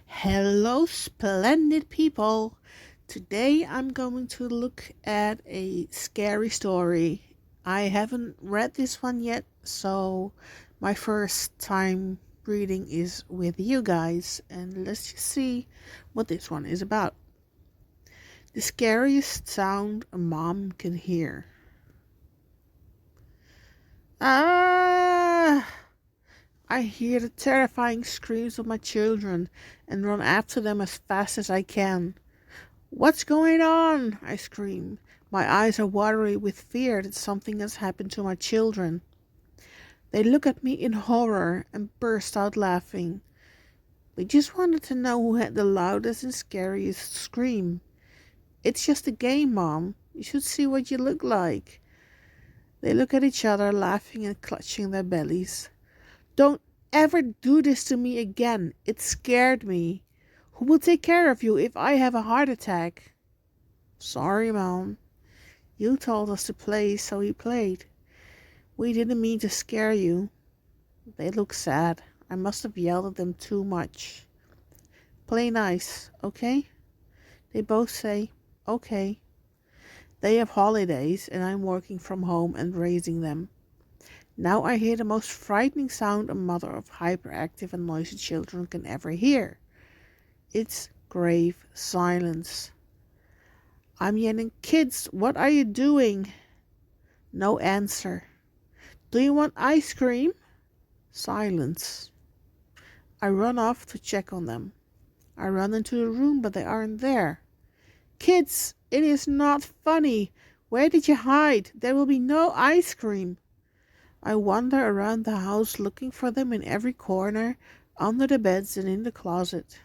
Hello, splendid people. Today I'm going to look at a scary story. I haven't read this one yet, so my first time reading is with you guys, and let's just see what this one is about. The scariest sound a mom can hear. Ah! I hear the terrifying screams of my children and run after them as fast as I can. "What's going on?" I scream. My eyes are watery with fear that something has happened to my children. They look at me in horror and burst out laughing. "We just wanted to know who had the loudest and scariest scream. It's just a game, Mom. You should see what you look like." They look at each other, laughing and clutching their bellies. "Don't ever do this to me again. It scared me. Who will take care of you if I have a heart attack?" "Sorry, Mom. You told us to play, so we played. We didn't mean to scare you." They look sad. I must have yelled at them too much. "Play nice, okay?" They both say, "Okay." They have holidays, and I'm working from home and raising them. Now I hear the most frightening sound a mother of hyperactive and noisy children can ever hear. It's grave silence. I'm yelling, "Kids, what are you doing?" No answer. "Do you want ice cream?" Silence. I run off to check on them. I run into the room, but they aren't there. "Kids, it is not funny. Where did you hide? There will be no ice cream." I wander around the house looking for them in every corner, under the beds and in the closet.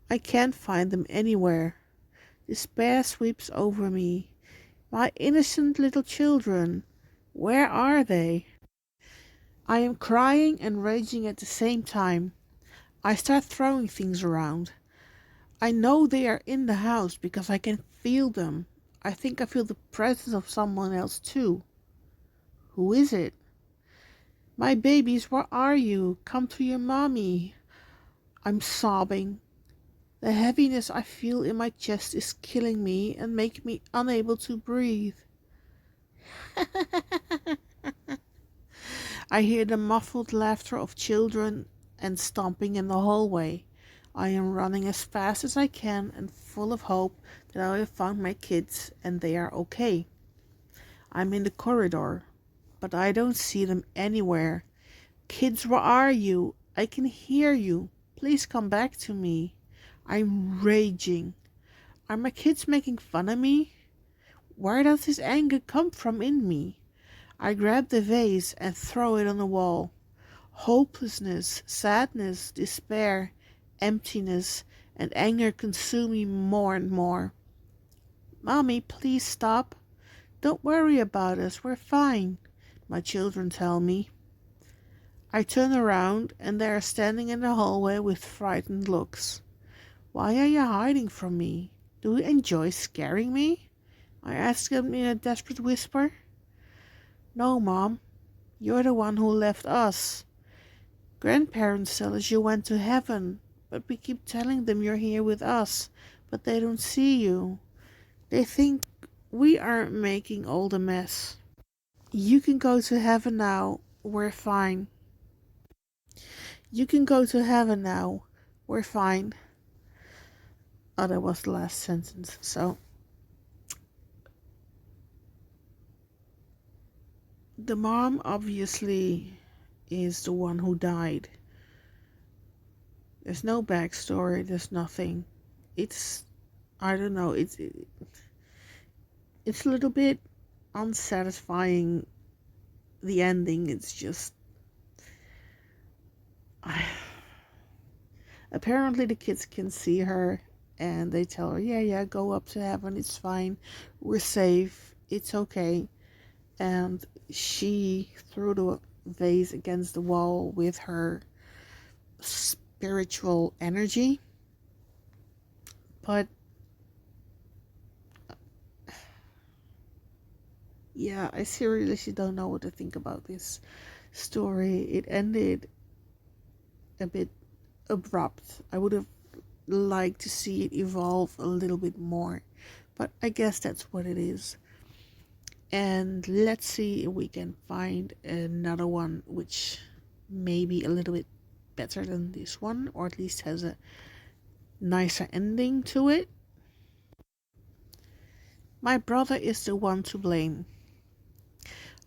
I can't find them anywhere. Despair sweeps over me. My innocent little children, where are they? I am crying and raging at the same time. I start throwing things around. I know they are in the house because I can feel them. I think I feel the presence of someone else too. Who is it? "My babies, where are you? Come to your mommy." I'm sobbing. The heaviness I feel in my chest is killing me and making me unable to breathe. I hear the muffled laughter of children and stomping in the hallway. I am running as fast as I can and full of hope that I have found my kids and they are okay. I'm in the corridor, but I don't see them anywhere. "Kids, where are you? I can hear you. Please come back to me." I'm raging. Are my kids making fun of me? Where does this anger come from in me? I grab the vase and throw it on the wall. Hopelessness, sadness, despair, emptiness, and anger consume me more and more. "Mommy, please stop. Don't worry about us. We're fine," my children tell me. I turn around and they are standing in the hallway with frightened looks. "Why are you hiding from me? Do you enjoy scaring me?" I ask them in a desperate whisper. "No, Mom. You're the one who left us. Grandparents tell us you went to heaven, but we keep telling them you're here with us, but they don't see you. They think we aren't making all the mess. You can go to heaven now. We're fine. You can go to heaven now. We're fine." Oh, that was the last sentence. So, the mom obviously is the one who died. There's no backstory, there's nothing. It's, I don't know, it's a little bit unsatisfying, the ending. It's just, I, apparently the kids can see her and they tell her, "Yeah, yeah, go up to heaven, it's fine, we're safe, it's okay." And she threw the vase against the wall with her spiritual energy. But yeah, I seriously don't know what to think about this story. It ended a bit abrupt. I would have like to see it evolve a little bit more, but I guess that's what it is. And let's see if we can find another one which may be a little bit better than this one, or at least has a nicer ending to it. My brother is the one to blame.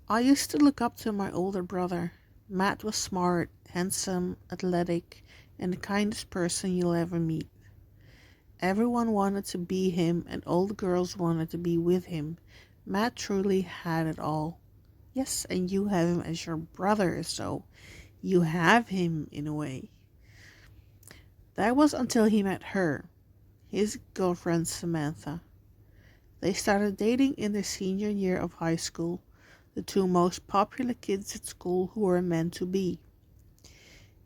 I used to look up to my older brother. Matt was smart, handsome, athletic, and the kindest person you'll ever meet. Everyone wanted to be him, and all the girls wanted to be with him. Matt truly had it all. Yes, and you have him as your brother, so you have him in a way. That was until he met her, his girlfriend Samantha. They started dating in their senior year of high school, the two most popular kids at school who were meant to be.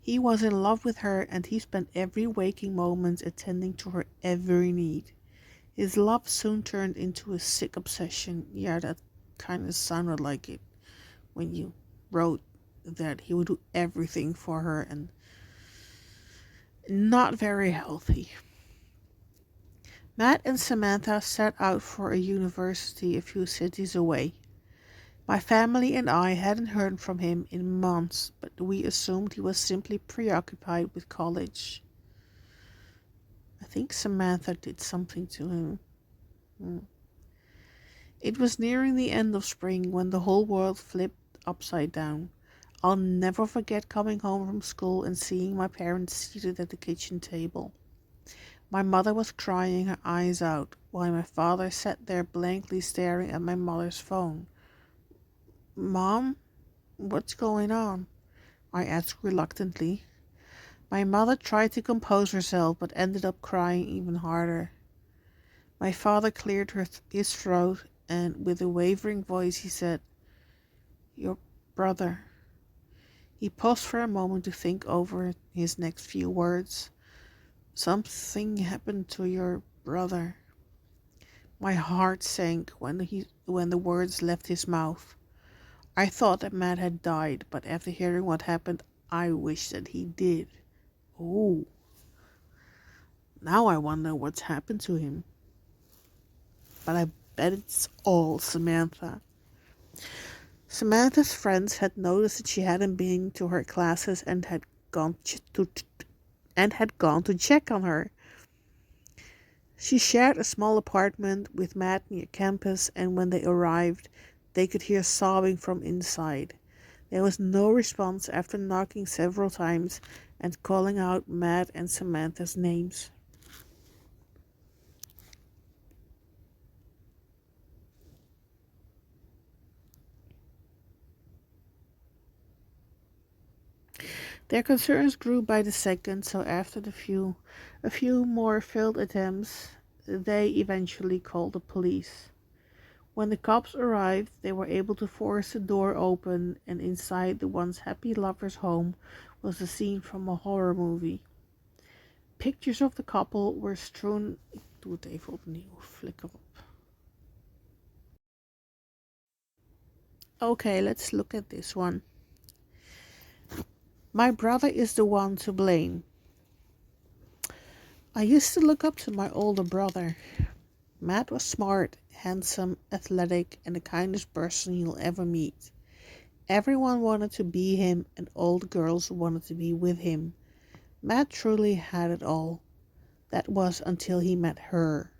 He was in love with her, and he spent every waking moment attending to her every need. His love soon turned into a sick obsession. Yeah, that kind of sounded like it when you wrote that he would do everything for her, and not very healthy. Matt and Samantha set out for a university a few cities away. My family and I hadn't heard from him in months, but we assumed he was simply preoccupied with college. I think Samantha did something to him. Hmm. It was nearing the end of spring when the whole world flipped upside down. I'll never forget coming home from school and seeing my parents seated at the kitchen table. My mother was crying her eyes out, while my father sat there blankly staring at my mother's phone. Mom, what's going on? I asked reluctantly. My mother tried to compose herself, but ended up crying even harder. My father cleared his throat, and with a wavering voice he said, "Your brother." He paused for a moment to think over his next few words. "Something happened to your brother." My heart sank when the words left his mouth. I thought that Matt had died, but after hearing what happened, I wish that he did. Oh, now I wonder what's happened to him. But I bet it's all Samantha. Samantha's friends had noticed that she hadn't been to her classes and had gone to check on her. She shared a small apartment with Matt near campus, and when they arrived, they could hear sobbing from inside. There was no response after knocking several times and calling out Matt and Samantha's names. Their concerns grew by the second, so after a few more failed attempts, they eventually called the police. When the cops arrived, they were able to force the door open, and inside the once happy lovers' home was a scene from a horror movie. Pictures of the couple were strewn. Ik doe het even opnieuw. Flikker op. Okay, let's look at this one. My brother is the one to blame. I used to look up to my older brother. Matt was smart, handsome, athletic, and the kindest person you'll ever meet. Everyone wanted to be him, and all the girls wanted to be with him. Matt truly had it all. That was until he met her,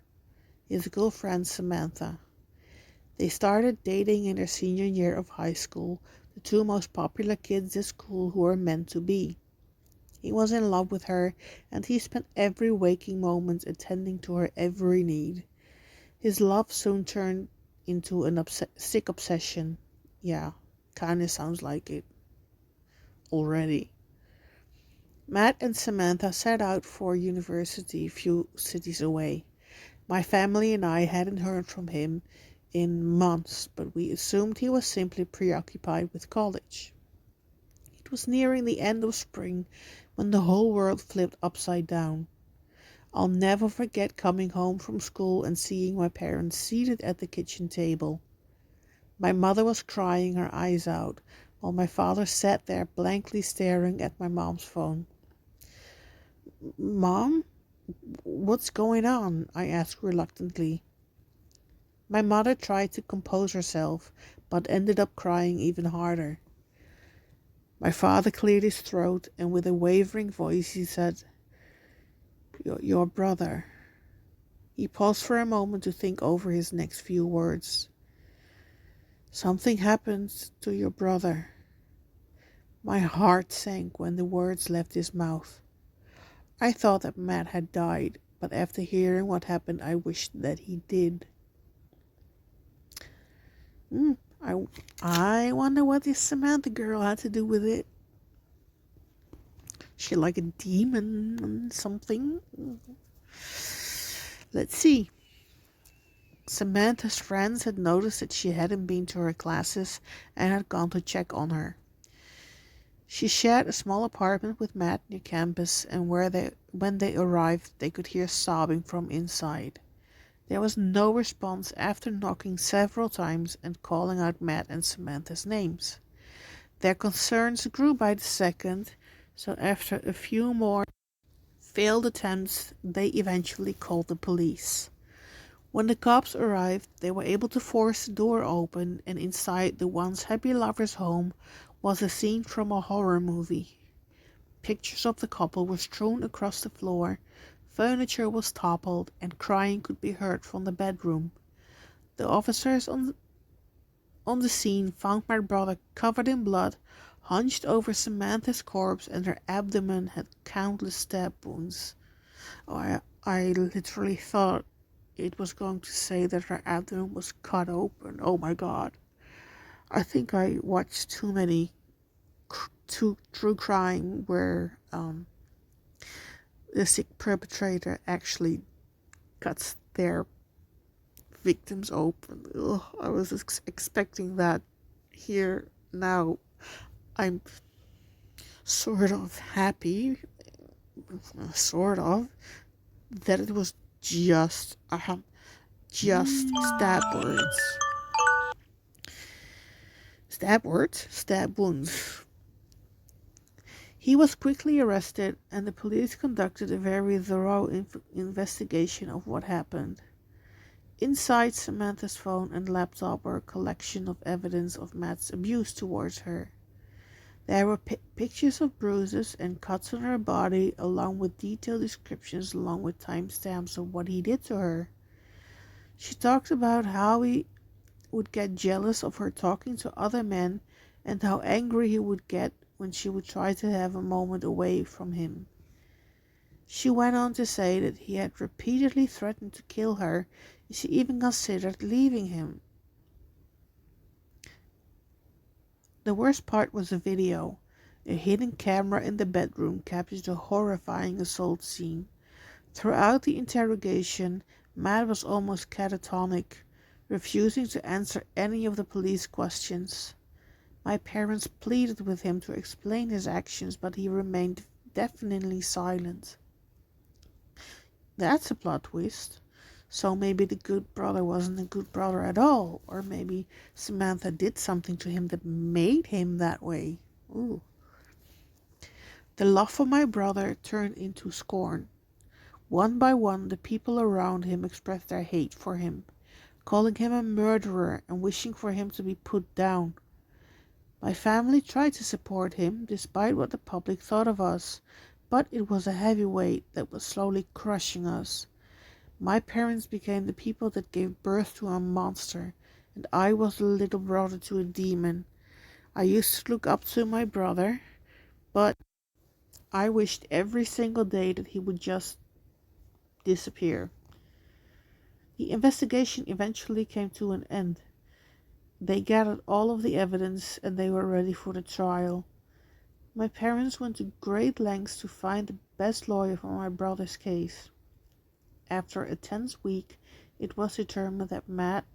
his girlfriend Samantha. They started dating in their senior year of high school, the two most popular kids at school who were meant to be. He was in love with her, and he spent every waking moment attending to her every need. His love soon turned into an sick obsession. Yeah, kinda sounds like it already. Matt and Samantha set out for university a few cities away. My family and I hadn't heard from him in months, but we assumed he was simply preoccupied with college. It was nearing the end of spring when the whole world flipped upside down. I'll never forget coming home from school and seeing my parents seated at the kitchen table. My mother was crying her eyes out, while my father sat there blankly staring at my mom's phone. Mom, What's going on? I asked reluctantly. My mother tried to compose herself, but ended up crying even harder. My father cleared his throat, and with a wavering voice he said, your brother. He paused for a moment to think over his next few words. Something happened to your brother. My heart sank when the words left his mouth. I thought that Matt had died, but after hearing what happened, I wished that he did. Hmm, I wonder what this Samantha girl had to do with it. She like a demon and something? Let's see. Samantha's friends had noticed that she hadn't been to her classes and had gone to check on her. She shared a small apartment with Matt near campus, and when they arrived, they could hear sobbing from inside. There was no response after knocking several times and calling out Matt and Samantha's names. Their concerns grew by the second, so after a few more failed attempts, they eventually called the police. When the cops arrived, they were able to force the door open, and inside the once happy lovers' home was a scene from a horror movie. Pictures of the couple were strewn across the floor, furniture was toppled, and crying could be heard from the bedroom. The officers on the scene found my brother covered in blood, hunched over Samantha's corpse, and her abdomen had countless stab wounds. Oh, I literally thought it was going to say that her abdomen was cut open. Oh my god. I think I watched too many true crime where the sick perpetrator actually cuts their victims open. Ugh, I was expecting that here. Now I'm sort of happy, sort of, that it was just stab words. Stab wounds. He was quickly arrested, and the police conducted a very thorough investigation of what happened. Inside Samantha's phone and laptop were a collection of evidence of Matt's abuse towards her. There were pictures of bruises and cuts on her body, along with detailed descriptions along with timestamps of what he did to her. She talked about how he would get jealous of her talking to other men and how angry he would get when she would try to have a moment away from him. She went on to say that he had repeatedly threatened to kill her if she even considered leaving him. The worst part was the video. A hidden camera in the bedroom captured a horrifying assault scene. Throughout the interrogation, Matt was almost catatonic, refusing to answer any of the police questions. My parents pleaded with him to explain his actions, but he remained deafeningly silent. That's a plot twist. So maybe the good brother wasn't a good brother at all, or maybe Samantha did something to him that made him that way. Ooh. The love for my brother turned into scorn. One by one, the people around him expressed their hate for him, calling him a murderer and wishing for him to be put down. My family tried to support him, despite what the public thought of us, but it was a heavy weight that was slowly crushing us. My parents became the people that gave birth to a monster, and I was the little brother to a demon. I used to look up to my brother, but I wished every single day that he would just disappear. The investigation eventually came to an end. They gathered all of the evidence and they were ready for the trial. My parents went to great lengths to find the best lawyer for my brother's case. After a tense week, it was determined that Matt,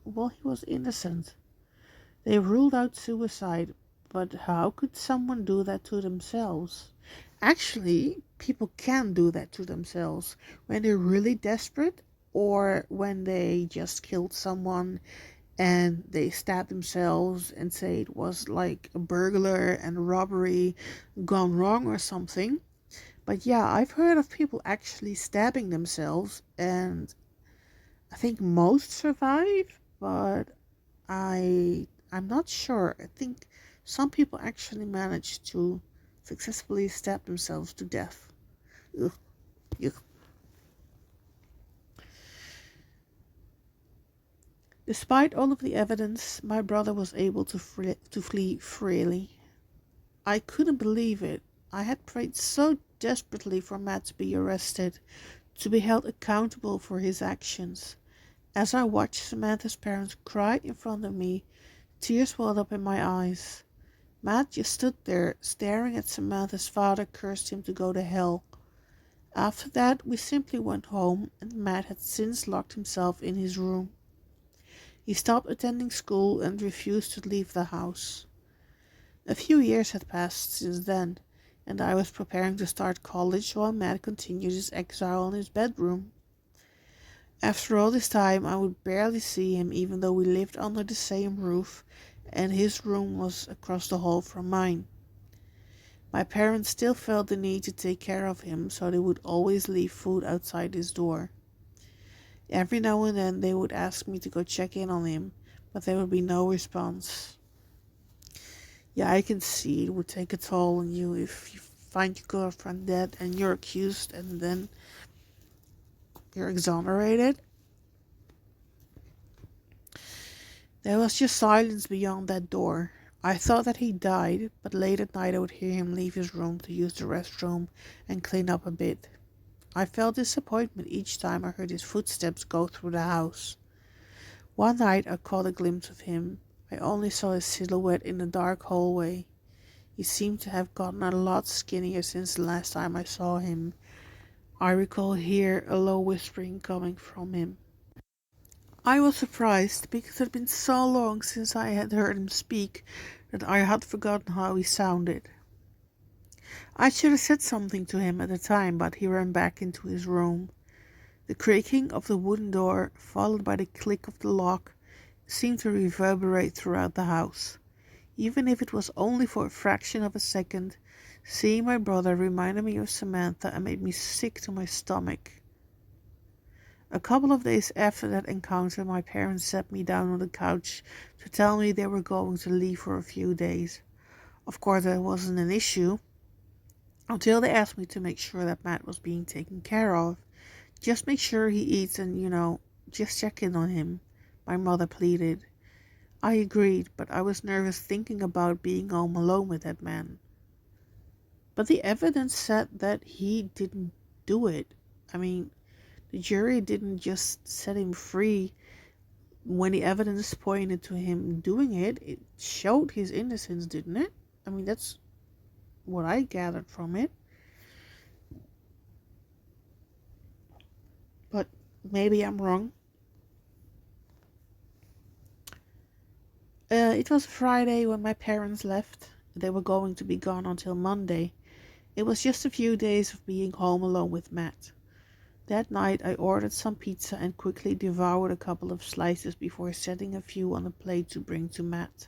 well, he was innocent. They ruled out suicide, but how could someone do that to themselves? Actually, people can do that to themselves when they're really desperate or when they just killed someone and they stab themselves and say it was like a burglar and robbery gone wrong or something. But yeah, I've heard of people actually stabbing themselves, and I think most survive, but I'm not sure. I think some people actually manage to successfully stab themselves to death. Ugh, ugh. Despite all of the evidence, my brother was able to flee freely. I couldn't believe it. I had prayed so desperately for Matt to be arrested, to be held accountable for his actions. As I watched Samantha's parents cry in front of me, tears welled up in my eyes. Matt just stood there, staring at Samantha's father cursed him to go to hell. After that, we simply went home, and Matt had since locked himself in his room. He stopped attending school and refused to leave the house. A few years had passed since then, and I was preparing to start college while Matt continued his exile in his bedroom. After all this time, I would barely see him even though we lived under the same roof and his room was across the hall from mine. My parents still felt the need to take care of him, so they would always leave food outside his door. Every now and then they would ask me to go check in on him, but there would be no response. Yeah, I can see it would take a toll on you if you find your girlfriend dead and you're accused and then you're exonerated. There was just silence beyond that door. I thought that he died, but late at night I would hear him leave his room to use the restroom and clean up a bit. I felt disappointment each time I heard his footsteps go through the house. One night I caught a glimpse of him. I only saw his silhouette in the dark hallway. He seemed to have gotten a lot skinnier since the last time I saw him. I recall hear a low whispering coming from him. I was surprised because it had been so long since I had heard him speak that I had forgotten how he sounded. I should have said something to him at the time, but he ran back into his room. The creaking of the wooden door, followed by the click of the lock, seemed to reverberate throughout the house. Even if it was only for a fraction of a second, seeing my brother reminded me of Samantha and made me sick to my stomach. A couple of days after that encounter, my parents sat me down on the couch to tell me they were going to leave for a few days. Of course, that wasn't an issue until they asked me to make sure that Matt was being taken care of. Just make sure he eats and, just check in on him, my mother pleaded. I agreed, but I was nervous thinking about being home alone with that man. But the evidence said that he didn't do it. I mean, the jury didn't just set him free when the evidence pointed to him doing it. It showed his innocence, didn't it? I mean, that's what I gathered from it. But maybe I'm wrong. It was Friday when my parents left. They were going to be gone until Monday. It was just a few days of being home alone with Matt. That night I ordered some pizza and quickly devoured a couple of slices before setting a few on a plate to bring to Matt.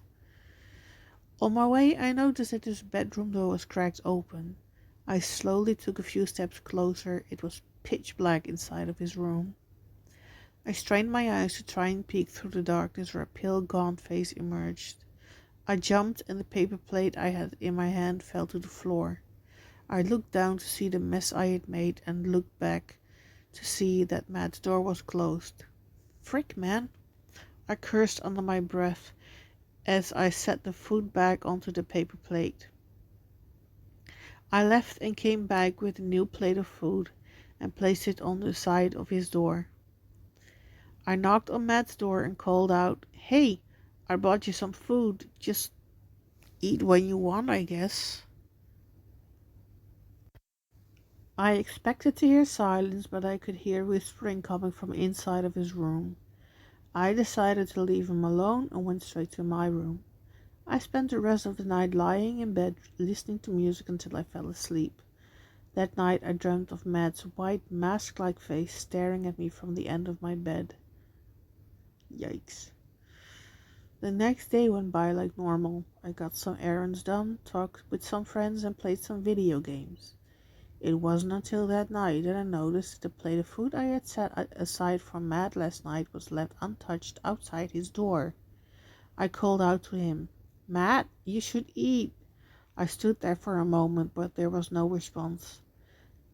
On my way I noticed that his bedroom door was cracked open. I slowly took a few steps closer. It was pitch black inside of his room. I strained my eyes to try and peek through the darkness where a pale gaunt face emerged. I jumped and the paper plate I had in my hand fell to the floor. I looked down to see the mess I had made and looked back to see that Matt's door was closed. Frick, man! I cursed under my breath as I set the food back onto the paper plate. I left and came back with a new plate of food and placed it on the side of his door. I knocked on Matt's door and called out, "Hey, I bought you some food. Just eat when you want, I guess." I expected to hear silence, but I could hear whispering coming from inside of his room. I decided to leave him alone and went straight to my room. I spent the rest of the night lying in bed, listening to music until I fell asleep. That night I dreamt of Matt's white, mask-like face staring at me from the end of my bed. Yikes. The next day went by like normal. I got some errands done, talked with some friends, and played some video games. It wasn't until that night that I noticed that the plate of food I had set aside for Matt last night was left untouched outside his door. I called out to him, "Matt, you should eat." I stood there for a moment, but there was no response.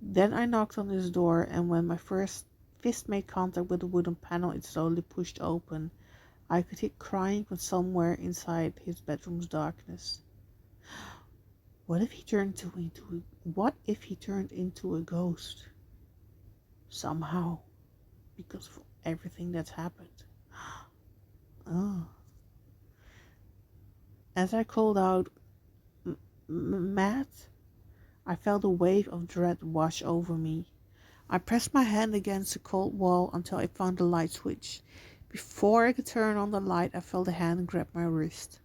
Then I knocked on his door, and when my first fist made contact with the wooden panel it slowly pushed open, I could hear crying from somewhere inside his bedroom's darkness. What if he turned into a ghost? Somehow, because of everything that's happened. Oh. As I called out, Matt, I felt a wave of dread wash over me. I pressed my hand against the cold wall until I found the light switch. Before I could turn on the light, I felt a hand grab my wrist.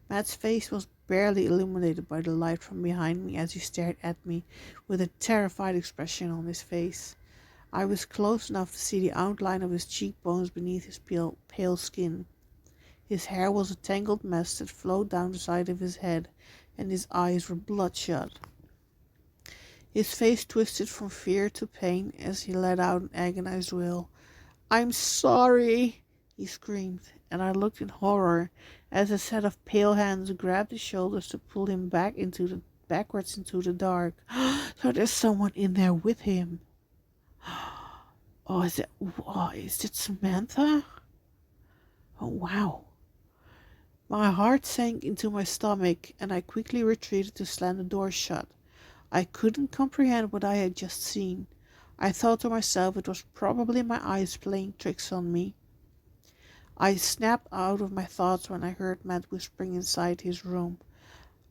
Matt's face was barely illuminated by the light from behind me as he stared at me with a terrified expression on his face. I was close enough to see the outline of his cheekbones beneath his pale skin. His hair was a tangled mess that flowed down the side of his head, and his eyes were bloodshot. His face twisted from fear to pain as he let out an agonized wail. "I'm sorry," he screamed, and I looked in horror as a set of pale hands grabbed his shoulders to pull him backwards into the dark. So there's someone in there with him. Is it Samantha? Oh wow. My heart sank into my stomach, and I quickly retreated to slam the door shut. I couldn't comprehend what I had just seen. I thought to myself it was probably my eyes playing tricks on me. I snapped out of my thoughts when I heard Matt whispering inside his room.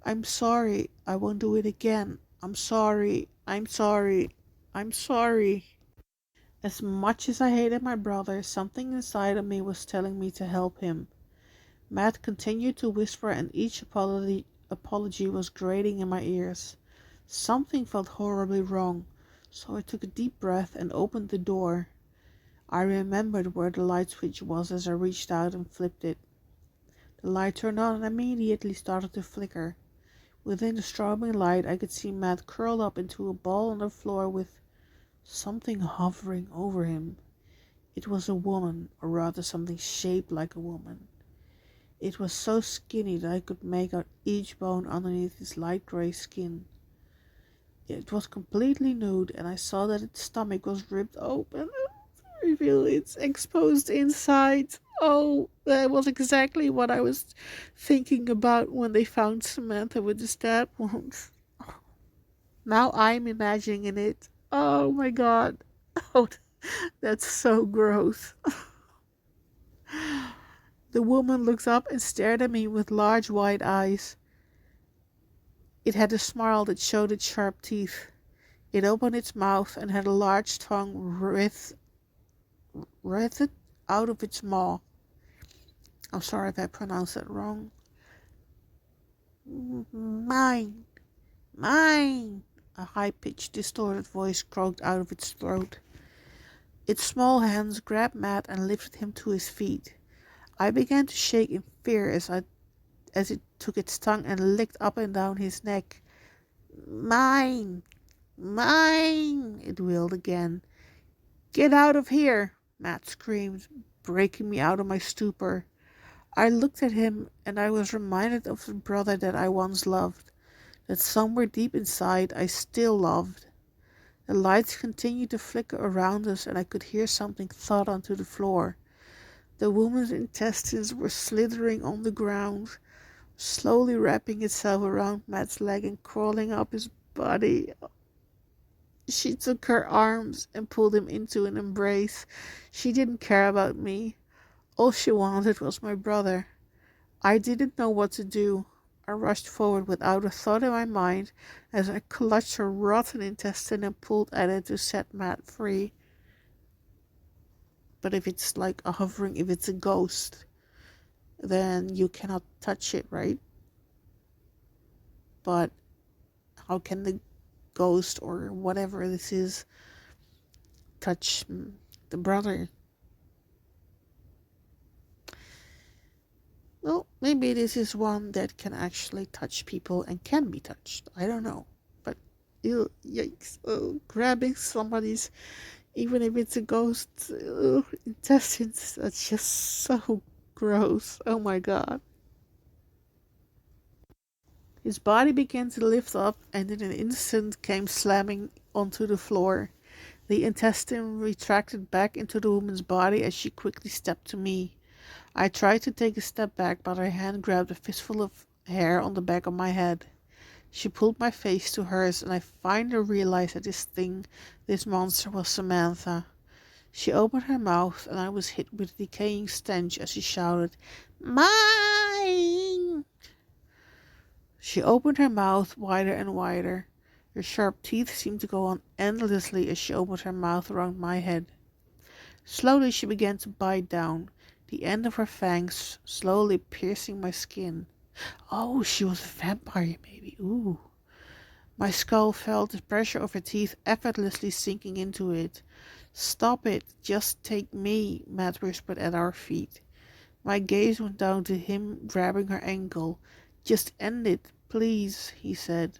"I'm sorry. I won't do it again. I'm sorry. I'm sorry. I'm sorry." As much as I hated my brother, something inside of me was telling me to help him. Matt continued to whisper, and each apology was grating in my ears. Something felt horribly wrong, so I took a deep breath and opened the door. I remembered where the light switch was as I reached out and flipped it. The light turned on and immediately started to flicker. Within the strobing light, I could see Matt curled up into a ball on the floor with something hovering over him. It was a woman, or rather something shaped like a woman. It was so skinny that I could make out each bone underneath his light gray skin. It was completely nude, and I saw that its stomach was ripped open to reveal its exposed inside. Oh, that was exactly what I was thinking about when they found Samantha with the stab wounds. Now I'm imagining it. Oh my god. Oh, that's so gross. The woman looked up and stared at me with large wide eyes. It had a smile that showed its sharp teeth. It opened its mouth and had a large tongue writhed out of its maw. I'm sorry if I pronounced that wrong. "Mine, mine," a high-pitched, distorted voice croaked out of its throat. Its small hands grabbed Matt and lifted him to his feet. I began to shake in fear as it took its tongue and licked up and down his neck. "Mine, mine," it wailed again. "Get out of here," Matt screamed, breaking me out of my stupor. I looked at him, and I was reminded of the brother that I once loved, that somewhere deep inside I still loved. The lights continued to flicker around us, and I could hear something thud onto the floor. The woman's intestines were slithering on the ground, slowly wrapping itself around Matt's leg and crawling up his body. She took her arms and pulled him into an embrace. She didn't care about me. All she wanted was my brother. I didn't know what to do. I rushed forward without a thought in my mind as I clutched her rotten intestine and pulled at it to set Matt free. But if it's like a hovering, if it's a ghost, then you cannot touch it, right? But how can the ghost or whatever this is touch the brother? Well, maybe this is one that can actually touch people and can be touched. I don't know. But Ew, yikes. Oh, grabbing somebody's, even if it's a ghost, intestines. That's just so gross. Oh my god. His body began to lift up and in an instant came slamming onto the floor. The intestine retracted back into the woman's body as she quickly stepped to me. I tried to take a step back, but her hand grabbed a fistful of hair on the back of my head. She pulled my face to hers, and I finally realized that this monster was Samantha. She opened her mouth, and I was hit with a decaying stench as she shouted, "Mine!" She opened her mouth wider and wider. Her sharp teeth seemed to go on endlessly as she opened her mouth around my head. Slowly she began to bite down, the end of her fangs slowly piercing my skin. Oh, she was a vampire, maybe. Ooh. My skull felt the pressure of her teeth effortlessly sinking into it. "Stop it. Just take me," Matt whispered at our feet. My gaze went down to him grabbing her ankle. "Just end it, please," he said.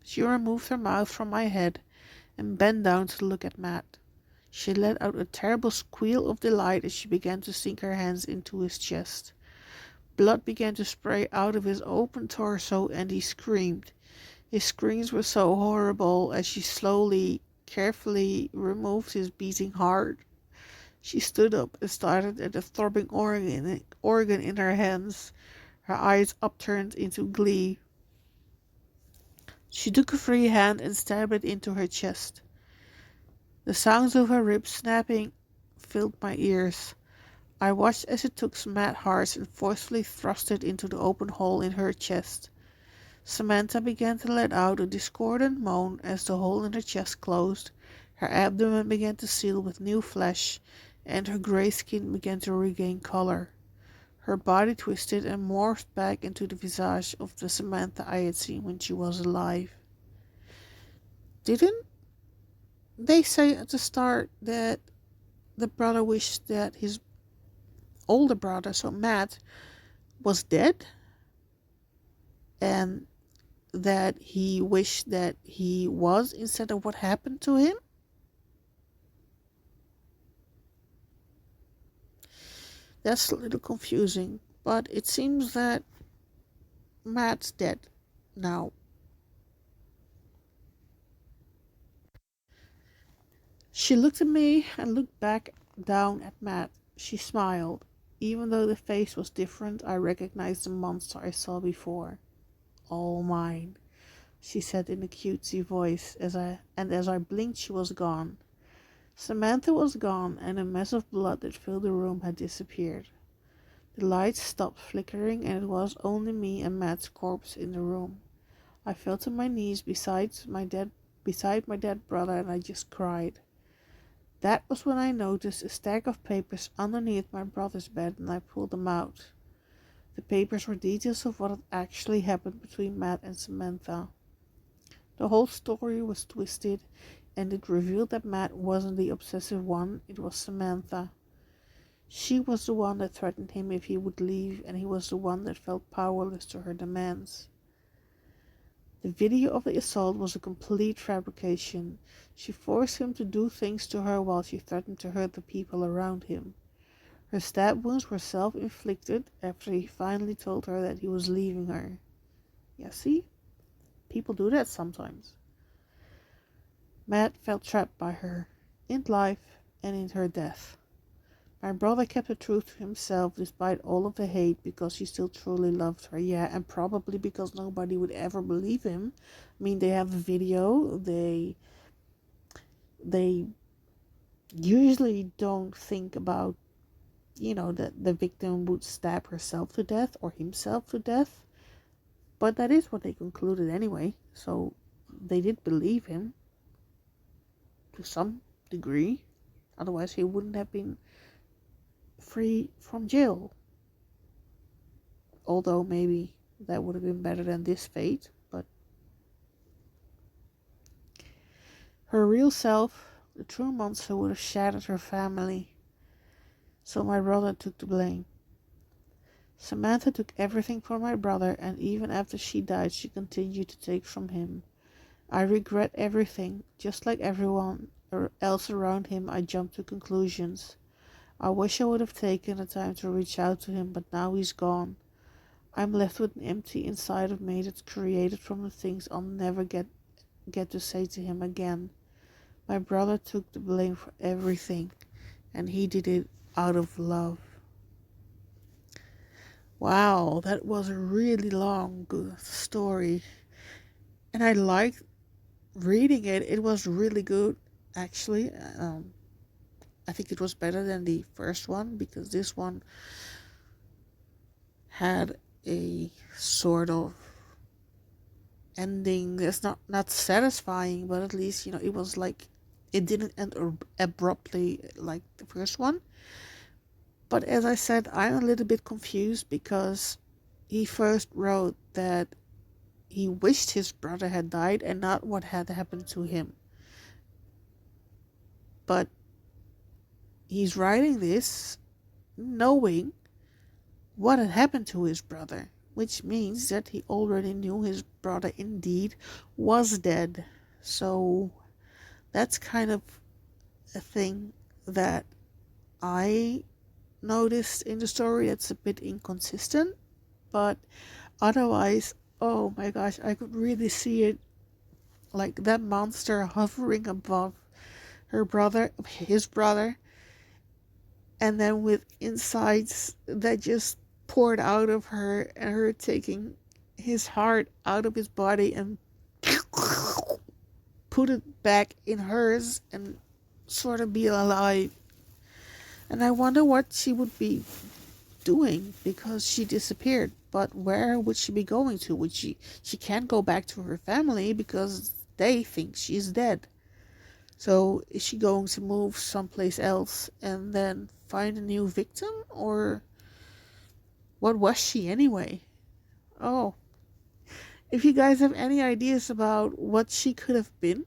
She removed her mouth from my head and bent down to look at Matt. She let out a terrible squeal of delight as she began to sink her hands into his chest. Blood began to spray out of his open torso and he screamed. His screams were so horrible as she slowly, carefully removed his beating heart. She stood up and started at the throbbing organ in her hands, her eyes upturned into glee. She took a free hand and stabbed it into her chest. The sounds of her ribs snapping filled my ears. I watched as it took Matt's heart and forcefully thrust it into the open hole in her chest. Samantha began to let out a discordant moan as the hole in her chest closed. Her abdomen began to seal with new flesh, and her gray skin began to regain color. Her body twisted and morphed back into the visage of the Samantha I had seen when she was alive. Didn't they say at the start that the brother wished that his older brother, so Matt, was dead? And that he wished that he was instead of what happened to him? That's a little confusing, but it seems that Matt's dead now. She looked at me and looked back down at Matt. She smiled. Even though the face was different, I recognized the monster I saw before. "All mine," she said in a cutesy voice, as I blinked she was gone. Samantha was gone, and a mess of blood that filled the room had disappeared. The lights stopped flickering, and it was only me and Matt's corpse in the room. I fell to my knees beside my dead brother, and I just cried. That was when I noticed a stack of papers underneath my brother's bed, and I pulled them out. The papers were details of what had actually happened between Matt and Samantha. The whole story was twisted, and it revealed that Matt wasn't the obsessive one, it was Samantha. She was the one that threatened him if he would leave, and he was the one that felt powerless to her demands. The video of the assault was a complete fabrication. She forced him to do things to her while she threatened to hurt the people around him. Her stab wounds were self-inflicted after he finally told her that he was leaving her. Yeah, see? People do that sometimes. Matt felt trapped by her, in life and in her death. My brother kept the truth to himself despite all of the hate because he still truly loved her. Yeah, and probably because nobody would ever believe him. I mean, they have a video. They usually don't think about, that the victim would stab herself to death or himself to death. But that is what they concluded anyway. So they did believe him to some degree. Otherwise, he wouldn't have been free from jail. Although maybe that would have been better than this fate. But her real self, the true monster, would have shattered her family. So my brother took the blame. Samantha took everything from my brother, and even after she died, she continued to take from him. I regret everything. Just like everyone else around him, I jumped to conclusions. I wish I would have taken the time to reach out to him, but now he's gone. I'm left with an empty inside of me that's created from the things I'll never get to say to him again. My brother took the blame for everything, and he did it out of love. Wow, that was a really long good story. And I liked reading it. It was really good, actually. I think it was better than the first one because this one had a sort of ending that's not satisfying, but at least it was like it didn't end abruptly like the first one. But as I said, I'm a little bit confused because he first wrote that he wished his brother had died and not what had happened to him. But he's writing this knowing what had happened to his brother, which means that he already knew his brother indeed was dead. So that's kind of a thing that I noticed in the story that's a bit inconsistent, but otherwise, oh my gosh, I could really see it, like that monster hovering above his brother, and then with insides that just poured out of her, and her taking his heart out of his body and put it back in hers and sort of be alive. And I wonder what she would be doing because she disappeared. But where would she be going to? She can't go back to her family because they think she's dead. So is she going to move someplace else and then find a new victim? Or what was she anyway? Oh, if you guys have any ideas about what she could have been,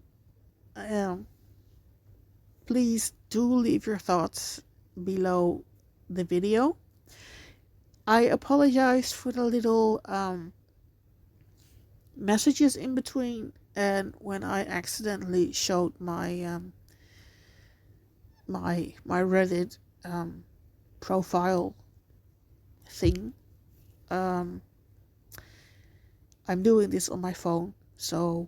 um, please do leave your thoughts below the video. I apologize for the little messages in between and when I accidentally showed my Reddit profile thing. Um, I'm doing this on my phone, so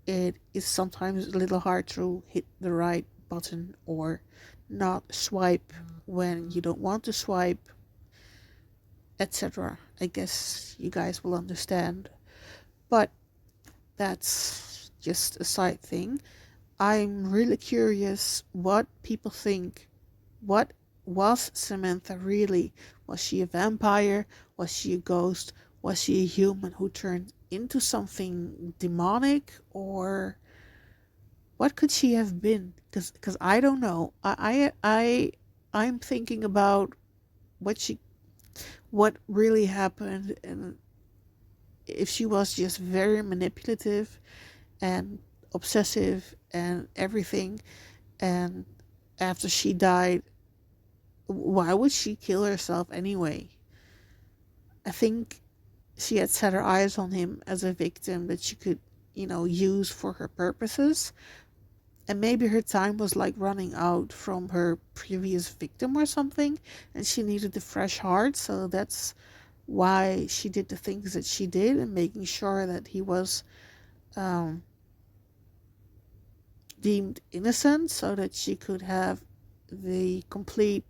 it is sometimes a little hard to hit the right button or not swipe when you don't want to swipe, etc. I guess you guys will understand. But that's just a side thing. I'm really curious what people think. What was Samantha really? Was she a vampire? Was she a ghost? Was she a human who turned into something demonic? Or what could she have been? Because I don't know. I'm thinking about what really happened, and if she was just very manipulative and obsessive and everything, and after she died, why would she kill herself anyway? I think she had set her eyes on him as a victim that she could, use for her purposes. And maybe her time was like running out from her previous victim or something, and she needed a fresh heart. So that's why she did the things that she did, and making sure that he was um, deemed innocent so that she could have the complete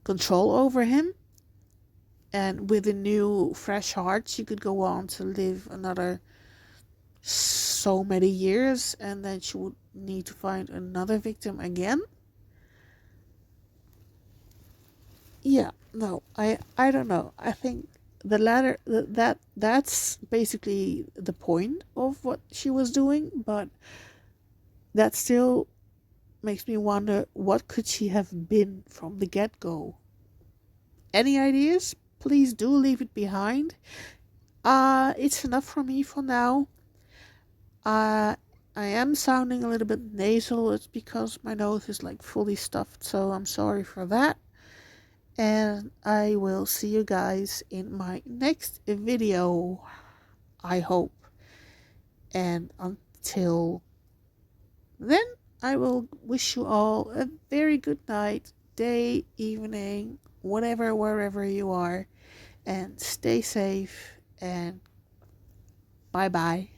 control over him. And with a new, fresh heart, she could go on to live another so many years, and then she would need to find another victim again. Yeah, no, I don't know. I think the latter, that's basically the point of what she was doing, but that still makes me wonder what could she have been from the get-go. Any ideas? Please do leave it behind. It's enough for me for now. Uh, I am sounding a little bit nasal. It's because my nose is like fully stuffed, so I'm sorry for that. And I will see you guys in my next video, I hope. And until then, I will wish you all a very good night, day, evening, whatever, wherever you are, and stay safe and bye bye.